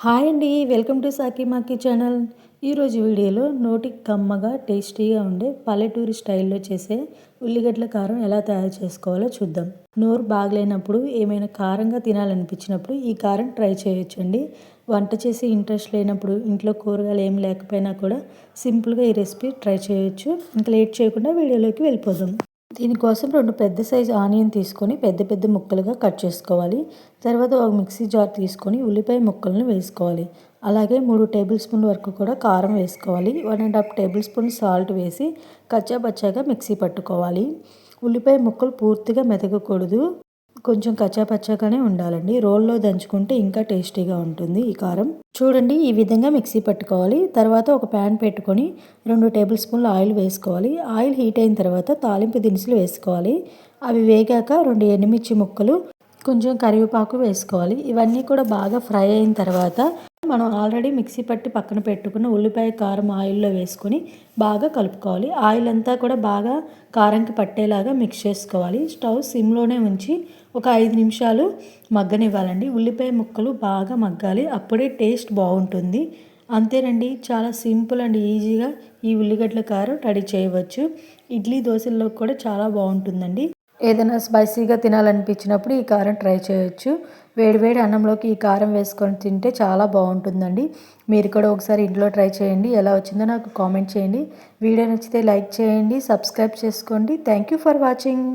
Hi అండి. Welcome to సాకిమాకి channel. ఈరోజు వీడియోలో నోటికి కమ్మగా టేస్టీగా ఉండే పల్లెటూరి స్టైల్లో చేసే ఉల్లిగడ్డల కారం ఎలా తయారు చేసుకోవాలో చూద్దాం. నోరు బాగలేనప్పుడు ఏమైనా కారంగా తినాలనిపించినప్పుడు ఈ కారం ట్రై చేయొచ్చండి. వంట చేసి ఇంట్రెస్ట్ లేనప్పుడు ఇంట్లో కూరగాయలు ఏం లేకపోయినా కూడా సింపుల్గా ఈ రెసిపీ ట్రై చేయొచ్చు. ఇంకా లేట్ చేయకుండా వీడియోలోకి వెళ్ళిపోదాం. దీనికోసం 2 పెద్ద సైజు ఆనియన్ తీసుకొని పెద్ద పెద్ద ముక్కలుగా కట్ చేసుకోవాలి. తర్వాత ఒక మిక్సీ జార్ తీసుకొని ఉల్లిపాయ ముక్కలను వేసుకోవాలి. అలాగే 3 టేబుల్ స్పూన్ల వరకు కూడా కారం వేసుకోవాలి. 1½ టేబుల్ స్పూన్ సాల్ట్ వేసి కచ్చాపచ్చాగా మిక్సీ పట్టుకోవాలి. ఉల్లిపాయ ముక్కలు పూర్తిగా మెదగకూడదు, కొంచెం కచ్చాపచ్చాగానే ఉండాలండి. రోల్లో దంచుకుంటే ఇంకా టేస్టీగా ఉంటుంది ఈ కారం. చూడండి, ఈ విధంగా మిక్సీ పట్టుకోవాలి. తర్వాత ఒక ప్యాన్ పెట్టుకొని 2 టేబుల్ స్పూన్ల ఆయిల్ వేసుకోవాలి. ఆయిల్ హీట్ అయిన తర్వాత తాలింపు దినుసులు వేసుకోవాలి. అవి వేగాక 2 ఎండుమిర్చి ముక్కలు, కొంచెం కరివేపాకు వేసుకోవాలి. ఇవన్నీ కూడా బాగా ఫ్రై అయిన తర్వాత మనం ఆల్రెడీ మిక్సీ పట్టి పక్కన పెట్టుకున్న ఉల్లిపాయ కారం ఆయిల్లో వేసుకొని బాగా కలుపుకోవాలి. ఆయిల్ అంతా కూడా బాగా కారంకి పట్టేలాగా మిక్స్ చేసుకోవాలి. స్టవ్ సిమ్లోనే ఉంచి ఒక 5 నిమిషాలు మగ్గనివ్వాలండి. ఉల్లిపాయ ముక్కలు బాగా మగ్గాలి, అప్పుడే టేస్ట్ బాగుంటుంది. అంతేనండి, చాలా సింపుల్ అండ్ ఈజీగా ఈ ఉల్లిగడ్డల కారం రెడీ చేయవచ్చు. ఇడ్లీ దోశల్లో కూడా చాలా బాగుంటుందండి. ఏదైనా స్పైసీగా తినాలనిపించినప్పుడు ఈ కారం ట్రై చేయొచ్చు. వేడివేడి అన్నంలోకి ఈ కారం వేసుకొని తింటే చాలా బాగుంటుందండి. మీరు కూడా ఒకసారి ఇంట్లో ట్రై చేయండి. ఎలా వచ్చిందో నాకు కామెంట్ చేయండి. వీడియో నచ్చితే లైక్ చేయండి, సబ్స్క్రైబ్ చేసుకోండి. Thank you for watching.